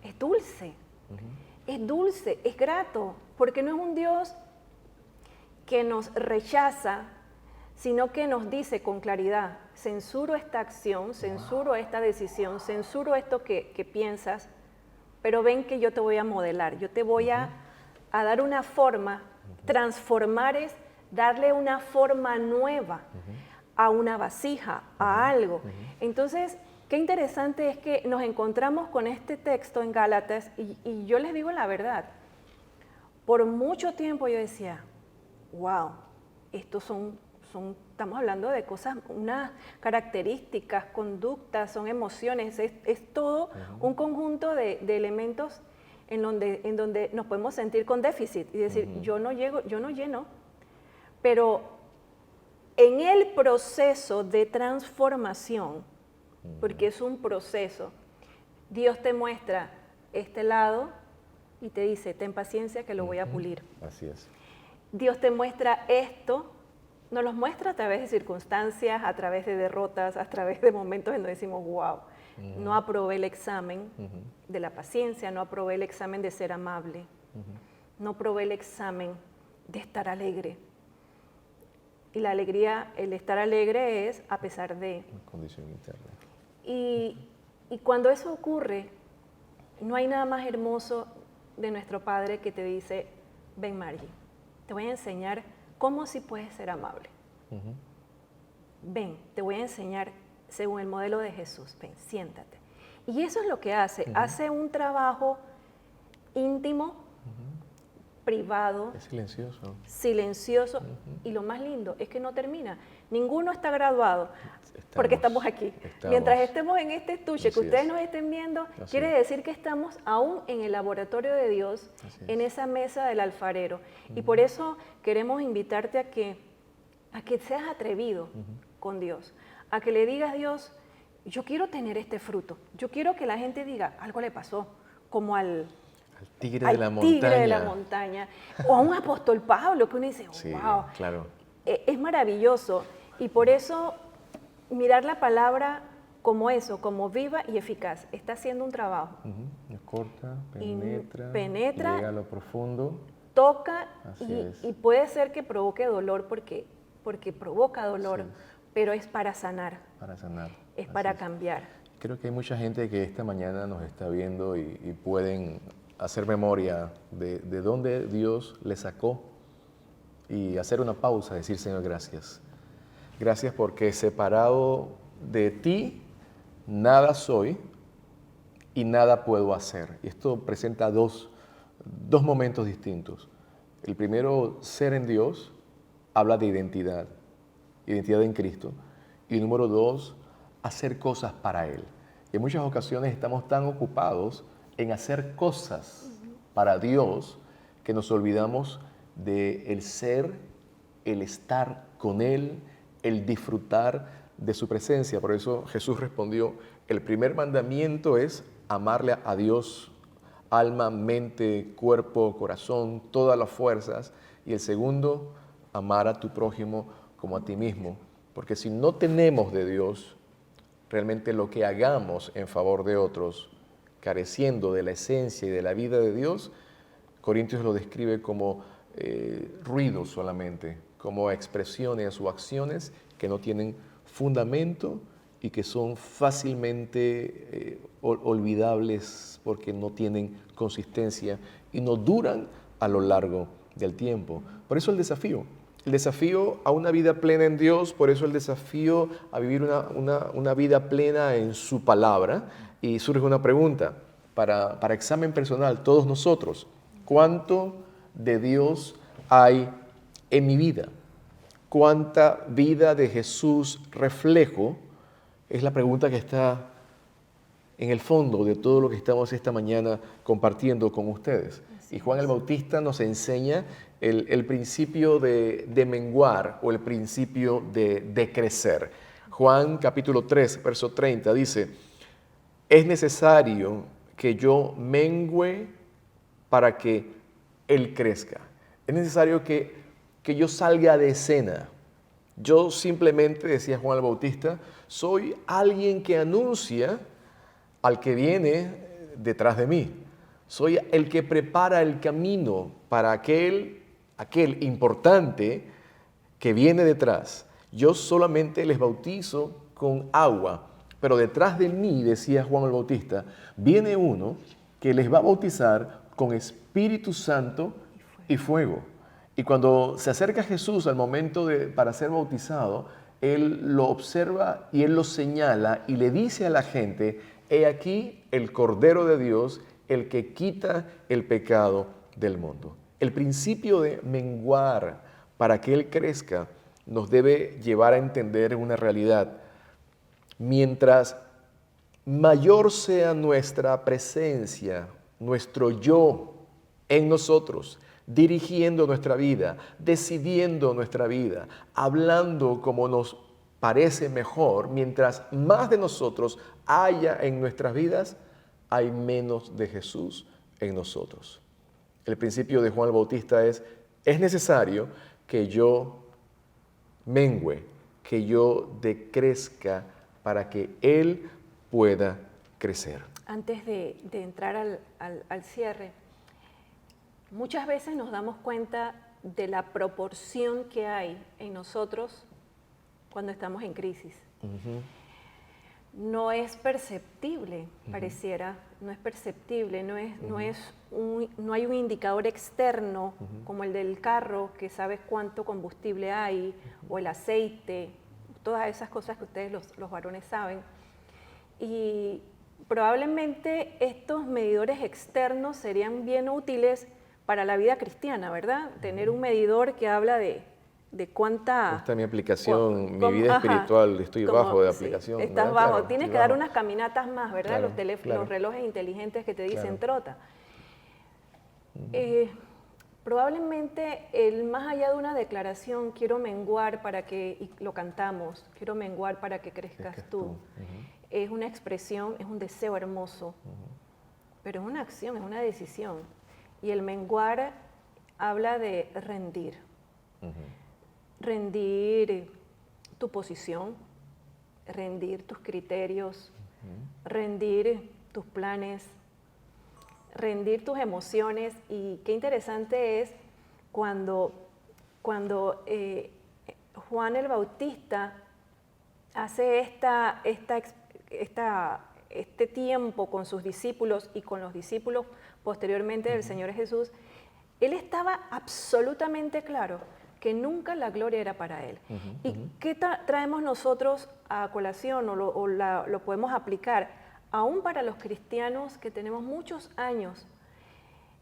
es dulce. Es dulce, es grato, porque no es un Dios que nos rechaza, sino que nos dice con claridad, censuro esta acción, censuro esta decisión, censuro esto que piensas, pero ven que yo te voy a modelar, yo te voy a dar una forma. Transformar es darle una forma nueva a una vasija, a algo. Entonces, qué interesante es que nos encontramos con este texto en Gálatas y yo les digo la verdad, por mucho tiempo yo decía, wow, estos estamos hablando de cosas, unas características, conductas, son emociones, es todo un conjunto de elementos en donde nos podemos sentir con déficit y decir, yo no lleno, pero en el proceso de transformación, porque es un proceso, Dios te muestra este lado y te dice, ten paciencia que lo voy a pulir. Así es. Dios te muestra esto, nos los muestra a través de circunstancias, a través de derrotas, a través de momentos en donde decimos, wow, no aprobé el examen de la paciencia, no aprobé el examen de ser amable, no aprobé el examen de estar alegre. Y la alegría, el estar alegre es a pesar de. Una condición interna. Y cuando eso ocurre, no hay nada más hermoso de nuestro Padre que te dice, ven Margie, te voy a enseñar cómo sí puedes ser amable. Ven, te voy a enseñar según el modelo de Jesús, ven, siéntate. Y eso es lo que hace, hace un trabajo íntimo, privado, Es silencioso. silencioso, y lo más lindo es que no termina. Ninguno está graduado porque estamos aquí. Mientras estemos en este estuche, que ustedes nos estén viendo, quiere decir que estamos aún en el laboratorio de Dios, en esa mesa del alfarero. Y por eso queremos invitarte a que seas atrevido con Dios, a que le digas a Dios, yo quiero tener este fruto, yo quiero que la gente diga, algo le pasó, como al tigre al de la tigre montaña. de la montaña, o a un apóstol Pablo, que uno dice, Sí, wow, claro. Es maravilloso. Y por eso mirar la palabra como eso, como viva y eficaz, está haciendo un trabajo. Es corta, Y penetra, llega a lo profundo. Toca Así es. y puede ser que provoque dolor porque provoca dolor, Sí. pero es para sanar, Para sanar. es Así para es. cambiar. Creo que hay mucha gente que esta mañana nos está viendo y pueden hacer memoria de dónde Dios les sacó y hacer una pausa, decir, Señor, gracias. Gracias porque separado de ti, nada soy y nada puedo hacer. Y esto presenta dos momentos distintos. El primero, ser en Dios, habla de identidad en Cristo. Y número dos, hacer cosas para Él. Y en muchas ocasiones estamos tan ocupados en hacer cosas para Dios que nos olvidamos de el ser, el estar con Él, el disfrutar de su presencia. Por eso Jesús respondió, el primer mandamiento es amarle a Dios, alma, mente, cuerpo, corazón, todas las fuerzas. Y el segundo, amar a tu prójimo como a ti mismo. Porque si no tenemos de Dios, realmente lo que hagamos en favor de otros, careciendo de la esencia y de la vida de Dios, Corintios lo describe como ruido solamente, como expresiones o acciones que no tienen fundamento y que son fácilmente olvidables porque no tienen consistencia y no duran a lo largo del tiempo. Por eso el desafío a una vida plena en Dios, por eso el desafío a vivir una vida plena en su palabra. Y surge una pregunta para examen personal, todos nosotros, ¿cuánto de Dios hay en mi vida? ¿Cuánta vida de Jesús reflejo? Es la pregunta que está en el fondo de todo lo que estamos esta mañana compartiendo con ustedes. Y Juan el Bautista nos enseña el principio de menguar o el principio de crecer. Juan capítulo 3, verso 30 dice, es necesario que yo mengüe para que Él crezca. Es necesario que yo salga de escena. Yo simplemente, decía Juan el Bautista, soy alguien que anuncia al que viene detrás de mí. Soy el que prepara el camino para aquel importante que viene detrás. Yo solamente les bautizo con agua, pero detrás de mí, decía Juan el Bautista, viene uno que les va a bautizar con Espíritu Santo y fuego. Y cuando se acerca Jesús al momento para ser bautizado, Él lo observa y Él lo señala y le dice a la gente, he aquí el Cordero de Dios, el que quita el pecado del mundo. El principio de menguar para que Él crezca nos debe llevar a entender una realidad. Mientras mayor sea nuestra presencia, nuestro yo en nosotros, dirigiendo nuestra vida, decidiendo nuestra vida, hablando como nos parece mejor, mientras más de nosotros haya en nuestras vidas, hay menos de Jesús en nosotros. El principio de Juan el Bautista es necesario que yo mengüe, que yo decrezca para que Él pueda crecer. Antes de entrar al cierre, muchas veces nos damos cuenta de la proporción que hay en nosotros cuando estamos en crisis. No es perceptible, pareciera, no es perceptible, no hay un indicador externo como el del carro que sabes cuánto combustible hay, o el aceite, todas esas cosas que ustedes los varones saben. Y probablemente estos medidores externos serían bien útiles para la vida cristiana, ¿verdad? Tener un medidor que habla de cuánta... Esta es mi aplicación, mi vida espiritual, estoy bajo de aplicación. Sí, estás ¿verdad? bajo, Claro, tienes estoy que dar bajo. unas caminatas más, ¿verdad? Claro, Los relojes inteligentes que te dicen trota. Probablemente más allá de una declaración, quiero menguar para que, y lo cantamos, quiero menguar para que crezcas tú. Es una expresión, es un deseo hermoso, pero es una acción, es una decisión. Y el menguar habla de rendir. Rendir tu posición, rendir tus criterios, rendir tus planes, rendir tus emociones. Y qué interesante es cuando Juan el Bautista hace este tiempo con sus discípulos y con los discípulos posteriormente del Señor Jesús, él estaba absolutamente claro que nunca la gloria era para él. ¿Y qué traemos nosotros a colación o lo podemos aplicar aún para los cristianos que tenemos muchos años?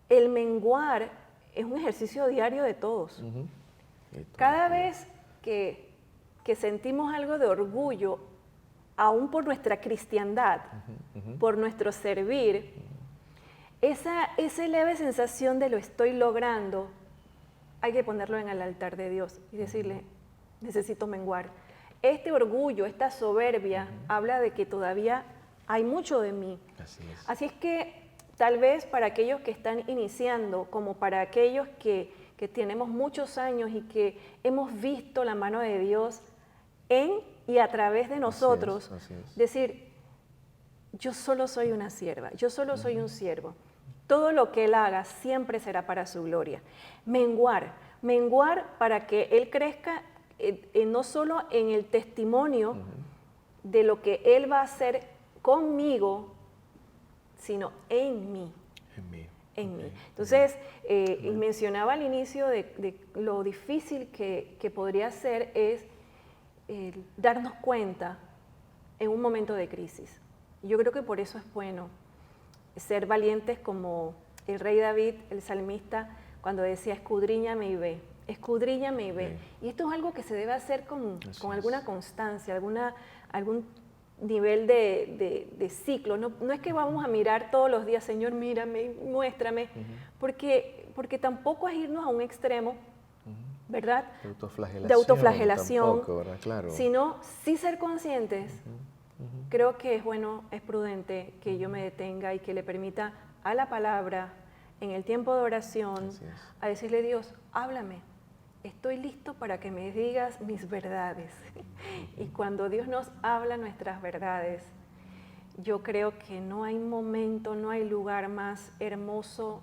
El menguar es un ejercicio diario de todos. Cada vez que sentimos algo de orgullo, aún por nuestra cristiandad, por nuestro servir, esa leve sensación de lo estoy logrando, hay que ponerlo en el altar de Dios y decirle, necesito menguar. Este orgullo, esta soberbia, habla de que todavía hay mucho de mí. Así es que tal vez para aquellos que están iniciando, como para aquellos que tenemos muchos años y que hemos visto la mano de Dios en y a través de nosotros, así es. Decir, yo solo soy una sierva, yo solo soy un siervo. Todo lo que Él haga siempre será para su gloria. Menguar para que Él crezca no solo en el testimonio de lo que Él va a hacer conmigo, sino en mí. En mí. Entonces, mencionaba al inicio de lo difícil que podría ser es darnos cuenta en un momento de crisis. Yo creo que por eso es bueno ser valientes como el rey David, el salmista, cuando decía, escudriñame y ve, escudriñame y ve. Y esto es algo que se debe hacer con alguna constancia, algún nivel de ciclo. No es que vamos a mirar todos los días, Señor, mírame, muéstrame, porque tampoco es irnos a un extremo, ¿verdad? De autoflagelación, tampoco, ¿verdad? Claro. Sino sí ser conscientes. Creo que es bueno, es prudente que yo me detenga y que le permita a la palabra, en el tiempo de oración, a decirle, Dios, háblame, estoy listo para que me digas mis verdades. Y cuando Dios nos habla nuestras verdades, yo creo que no hay momento, no hay lugar más hermoso,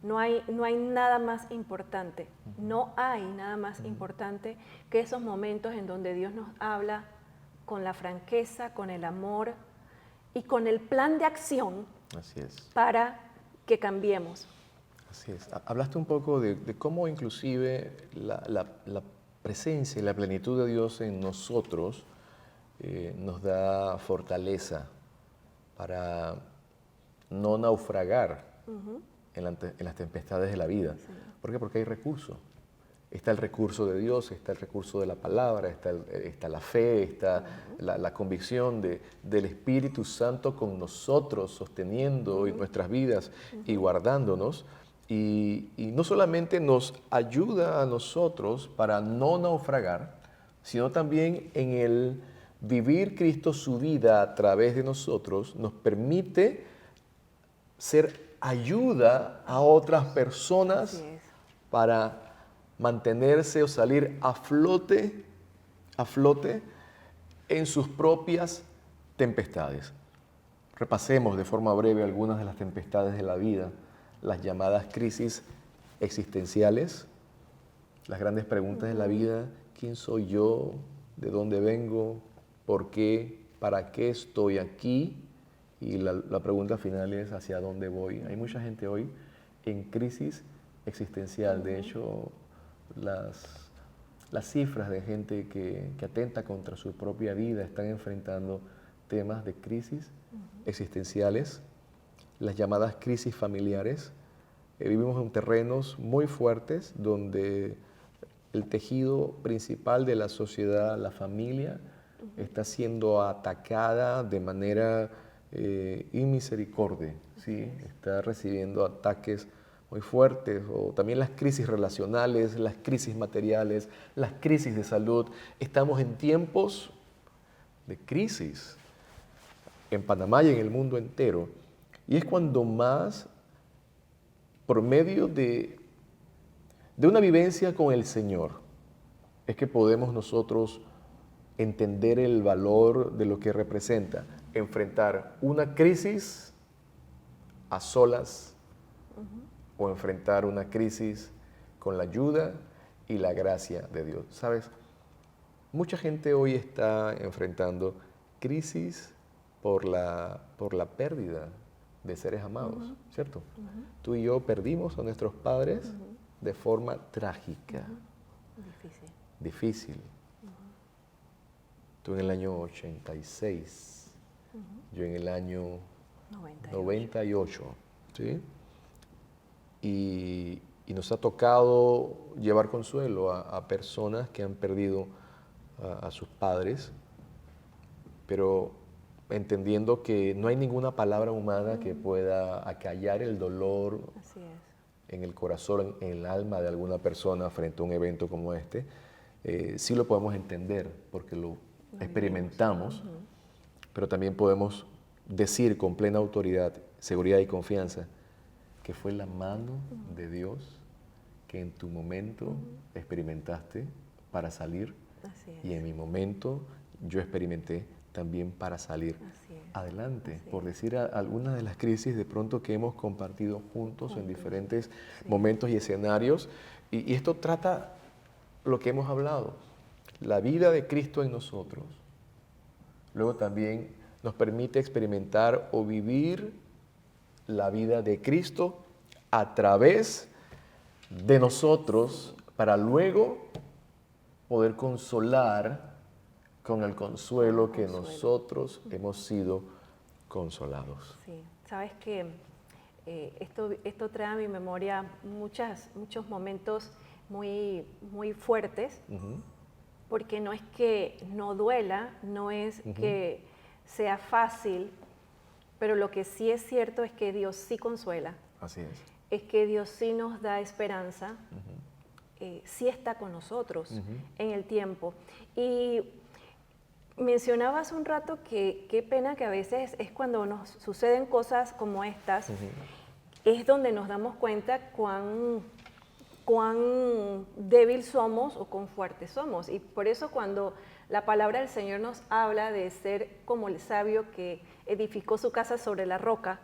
no hay nada más importante, no hay nada más importante que esos momentos en donde Dios nos habla con la franqueza, con el amor y con el plan de acción para que cambiemos. Así es. Hablaste un poco de cómo inclusive la presencia y la plenitud de Dios en nosotros nos da fortaleza para no naufragar en las tempestades de la vida. Sí. ¿Por qué? Porque hay recursos. Está el recurso de Dios, está el recurso de la palabra, está la fe, está la convicción del Espíritu Santo con nosotros, sosteniendo en nuestras vidas y guardándonos. Y no solamente nos ayuda a nosotros para no naufragar, sino también en el vivir Cristo su vida a través de nosotros, nos permite ser ayuda a otras personas Así es. para mantenerse o salir a flote en sus propias tempestades. Repasemos de forma breve algunas de las tempestades de la vida, las llamadas crisis existenciales, las grandes preguntas de la vida: ¿quién soy yo? ¿De dónde vengo? ¿Por qué? ¿Para qué estoy aquí? Y la pregunta final es: ¿hacia dónde voy? Hay mucha gente hoy en crisis existencial. De hecho, las cifras de gente que atenta contra su propia vida están enfrentando temas de crisis existenciales, las llamadas crisis familiares. Vivimos en terrenos muy fuertes donde el tejido principal de la sociedad, la familia, está siendo atacada de manera inmisericordia, ¿sí? Está recibiendo ataques muy fuertes, o también las crisis relacionales, las crisis materiales, las crisis de salud. Estamos en tiempos de crisis en Panamá y en el mundo entero. Y es cuando más, por medio de una vivencia con el Señor, es que podemos nosotros entender el valor de lo que representa enfrentar una crisis a solas o enfrentar una crisis con la ayuda y la gracia de Dios. ¿Sabes? Mucha gente hoy está enfrentando crisis por la pérdida de seres amados, ¿cierto? Tú y yo perdimos a nuestros padres de forma trágica, difícil. Tú en el año 86, yo en el año 98, ¿sí? Y nos ha tocado llevar consuelo a personas que han perdido a sus padres, pero entendiendo que no hay ninguna palabra humana que pueda acallar el dolor Así es. en el corazón, en el alma de alguna persona frente a un evento como este. Sí lo podemos entender porque lo experimentamos, pero también podemos decir con plena autoridad, seguridad y confianza que fue la mano de Dios que en tu momento experimentaste para salir, Así es. y en mi momento yo experimenté también para salir Así es. adelante, Así por decir algunas de las crisis de pronto que hemos compartido juntos en diferentes momentos y escenarios. Y esto trata lo que hemos hablado, la vida de Cristo en nosotros. Luego también nos permite experimentar o vivir la vida de Cristo a través de nosotros para luego poder consolar con el consuelo que nosotros hemos sido consolados. Sí, sabes que esto trae a mi memoria muchos momentos muy, muy fuertes, porque no es que no duela, no es que sea fácil, pero lo que sí es cierto es que Dios sí consuela, Así es que Dios sí nos da esperanza, sí está con nosotros en el tiempo. Y mencionaba hace un rato que qué pena que a veces es cuando nos suceden cosas como estas, es donde nos damos cuenta cuán débil somos o cuán fuertes somos. Y por eso cuando la palabra del Señor nos habla de ser como el sabio que edificó su casa sobre la roca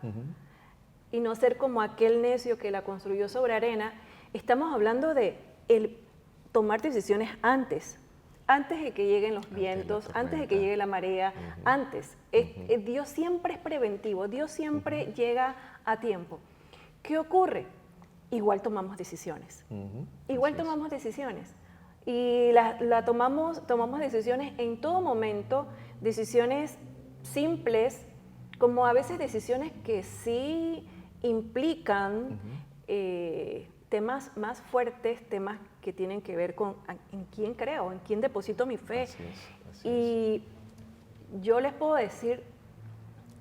y no ser como aquel necio que la construyó sobre arena, estamos hablando de el tomar decisiones antes de que lleguen los vientos, antes de que llegue la marea, antes. Dios siempre es preventivo, Dios siempre llega a tiempo. ¿Qué ocurre? Igual tomamos decisiones. Igual tomamos decisiones. Y tomamos decisiones en todo momento, decisiones simples, como a veces decisiones que sí implican temas más fuertes, temas que tienen que ver con en quién creo, en quién deposito mi fe. Y yo les puedo decir,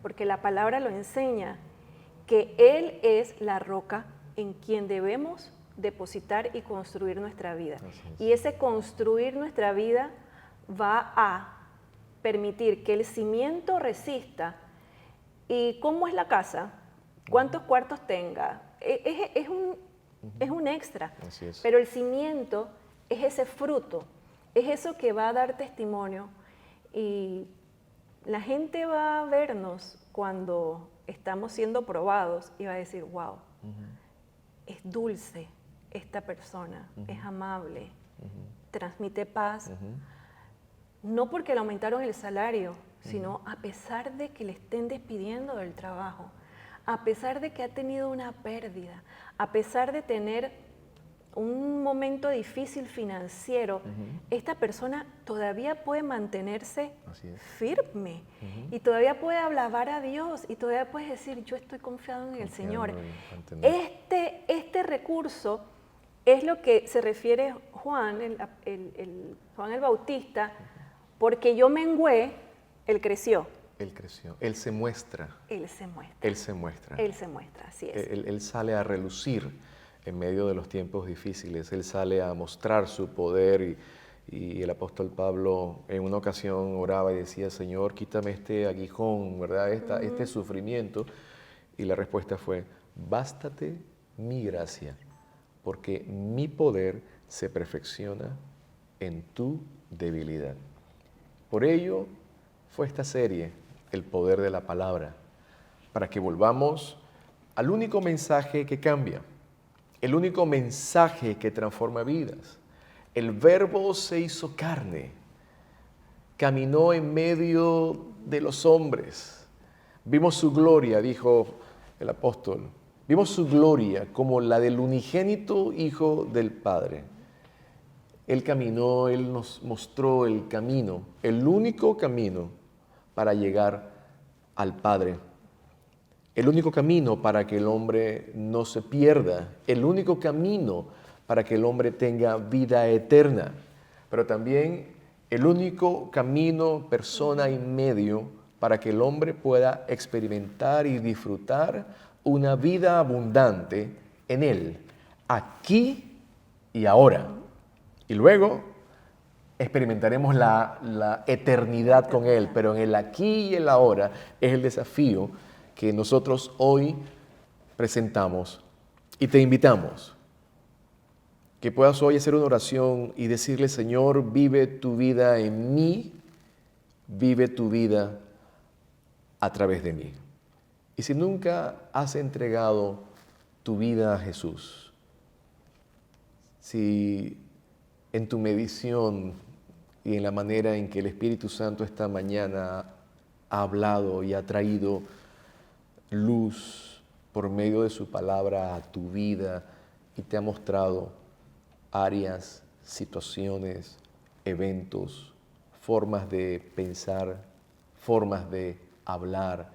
porque la palabra lo enseña, que Él es la roca en quien debemos depositar y construir nuestra vida. Y ese construir nuestra vida va a permitir que el cimiento resista. ¿Y cómo es la casa? cuántos cuartos tenga, es un extra. Así es. Pero el cimiento es ese fruto, es eso que va a dar testimonio y la gente va a vernos cuando estamos siendo probados y va a decir, wow, es dulce esta persona, es amable, transmite paz. No porque le aumentaron el salario, sino a pesar de que le estén despidiendo del trabajo, a pesar de que ha tenido una pérdida, a pesar de tener un momento difícil financiero, esta persona todavía puede mantenerse Así es. firme y todavía puede alabar a Dios y todavía puede decir, yo estoy confiado en el Señor. Este recurso es lo que se refiere Juan, Juan el Bautista, porque yo mengué, él creció. Él creció, Él se muestra. Él se muestra. Él se muestra. Él se muestra, así es. Él sale a relucir en medio de los tiempos difíciles. Él sale a mostrar su poder y el apóstol Pablo en una ocasión oraba y decía, Señor, quítame este aguijón, ¿verdad? Este sufrimiento. Y la respuesta fue, bástate mi gracia, porque mi poder se perfecciona en tu debilidad. Por ello fue esta serie, El Poder de la Palabra, para que volvamos al único mensaje que cambia, el único mensaje que transforma vidas. El Verbo se hizo carne, caminó en medio de los hombres. Vimos su gloria, dijo el apóstol, vimos su gloria como la del unigénito Hijo del Padre. Él caminó, Él nos mostró el camino, el único camino para llegar al Padre. El único camino para que el hombre no se pierda, el único camino para que el hombre tenga vida eterna, pero también el único camino, persona y medio para que el hombre pueda experimentar y disfrutar una vida abundante en Él, aquí y ahora. Y luego experimentaremos la eternidad con Él, pero en el aquí y el ahora es el desafío que nosotros hoy presentamos y te invitamos que puedas hoy hacer una oración y decirle, Señor, vive tu vida en mí, vive tu vida a través de mí. Y si nunca has entregado tu vida a Jesús, si en tu medición y en la manera en que el Espíritu Santo esta mañana ha hablado y ha traído luz por medio de su palabra a tu vida y te ha mostrado áreas, situaciones, eventos, formas de pensar, formas de hablar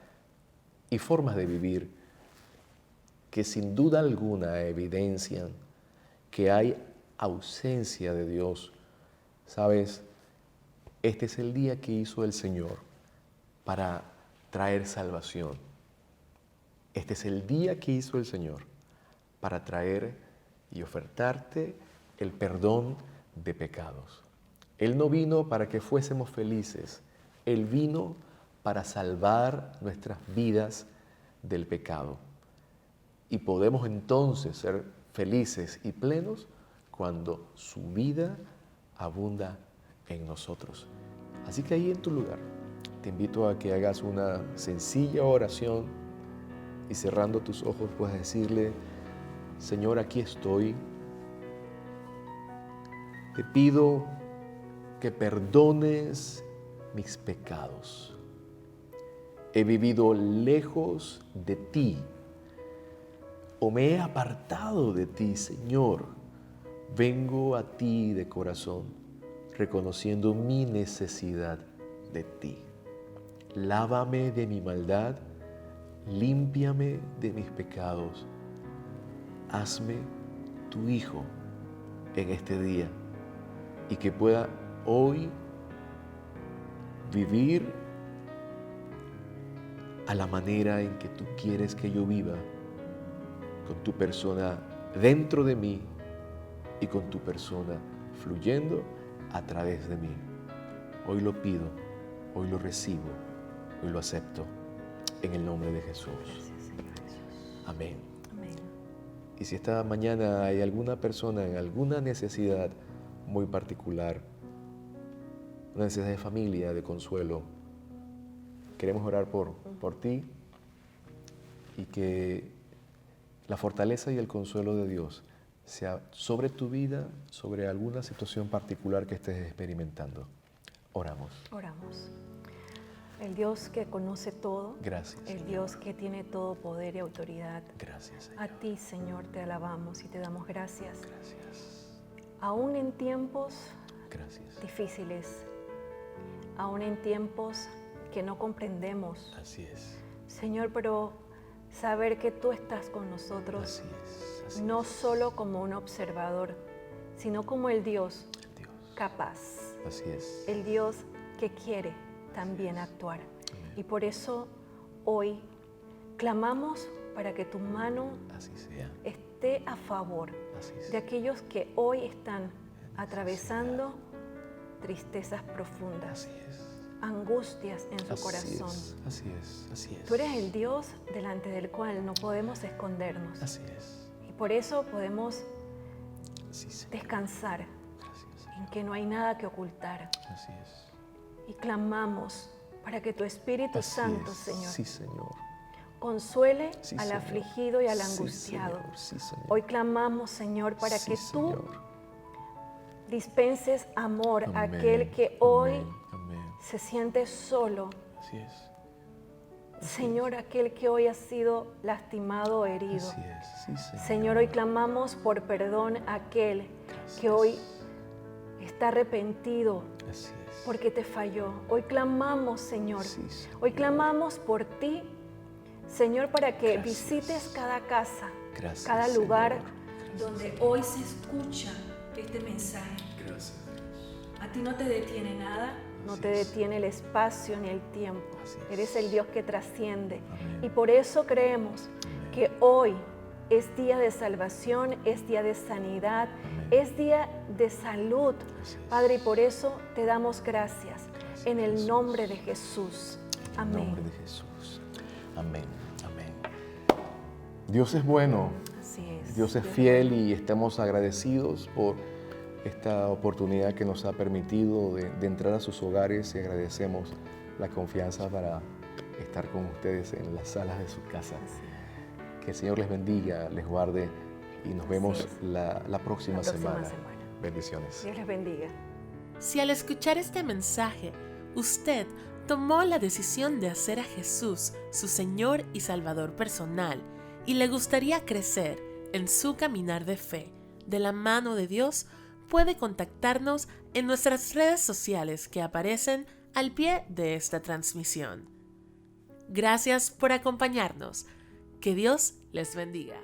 y formas de vivir que sin duda alguna evidencian que hay ausencia de Dios. ¿Sabes? Este es el día que hizo el Señor para traer salvación. Este es el día que hizo el Señor para traer y ofertarte el perdón de pecados. Él no vino para que fuésemos felices. Él vino para salvar nuestras vidas del pecado. Y podemos entonces ser felices y plenos cuando su vida abunda en nosotros. Así que ahí en tu lugar, te invito a que hagas una sencilla oración y cerrando tus ojos puedas decirle, Señor, aquí estoy. Te pido que perdones mis pecados. He vivido lejos de ti o me he apartado de ti, Señor. Vengo a ti de corazón, reconociendo mi necesidad de ti. Lávame de mi maldad, límpiame de mis pecados. Hazme tu hijo en este día y que pueda hoy vivir a la manera en que tú quieres que yo viva, con tu persona dentro de mí y con tu persona fluyendo a través de mí. Hoy lo pido, hoy lo recibo, hoy lo acepto, en el nombre de Jesús. Gracias, Señor Jesús. Amén. Amén. Y si esta mañana hay alguna persona en alguna necesidad muy particular, una necesidad de familia, de consuelo, queremos orar por ti y que la fortaleza y el consuelo de Dios sea sobre tu vida, sobre alguna situación particular que estés experimentando. Oramos. Oramos. El Dios que conoce todo, Gracias, el Señor. Dios que tiene todo poder y autoridad. Gracias, Señor. A ti, Señor, te alabamos y te damos gracias. Gracias. Aún en tiempos Gracias. difíciles, aún en tiempos que no comprendemos, Así es. Señor, pero saber que tú estás con nosotros, Así es. Así no es. solo como un observador, sino como el Dios Dios. capaz, Así es. el Dios que quiere también actuar. Amén. Y por eso hoy clamamos para que tu mano Así sea. esté a favor Así de sea. aquellos que hoy están atravesando tristezas profundas, Así es. angustias en su Así corazón. es. Así es. Así es. Tú eres el Dios delante del cual no podemos escondernos. Así es. Y por eso podemos Sí, Señor. descansar Gracias, en Señor. que no hay nada que ocultar. Así es. Y clamamos para que tu Espíritu Así Santo, es. Señor, Sí, Señor. consuele Sí, al Señor. afligido y al Sí, angustiado. Señor. Sí, Señor. Hoy clamamos, Señor, para Sí, que tú Señor. dispenses amor a Amén. aquel que hoy Amén. Amén. se siente solo. Así es. Señor, aquel que hoy ha sido lastimado o herido. Así es. Sí, Señor. Señor, hoy clamamos por perdón a aquel que hoy está arrepentido Así es. porque te falló. Hoy clamamos, Señor. Sí, Señor. Hoy clamamos por ti, Señor, para que Gracias. visites cada casa, Gracias, cada lugar Señor. donde hoy se escucha este mensaje. Gracias. A ti no te detiene nada, no Así te es. detiene el espacio ni el tiempo. Así es. Eres el Dios que trasciende. Amén. Y por eso creemos Amén. que hoy es día de salvación, es día de sanidad, Amén. es día de salud. Así es. Padre, y por eso te damos gracias. Gracias, En el Jesús. nombre de Jesús. En el Amén. nombre de Jesús. Amén. Amén. Dios es bueno. Así es. Dios es fiel y estamos agradecidos por esta oportunidad que nos ha permitido de entrar a sus hogares y agradecemos la confianza para estar con ustedes en las salas de su casa. Así Que el Señor les bendiga, les guarde y nos vemos es. la próxima, La próxima semana. semana. Bendiciones. Dios les bendiga. Si al escuchar este mensaje usted tomó la decisión de hacer a Jesús su Señor y Salvador personal y le gustaría crecer en su caminar de fe de la mano de Dios, puede contactarnos en nuestras redes sociales que aparecen al pie de esta transmisión. Gracias por acompañarnos. Que Dios les bendiga.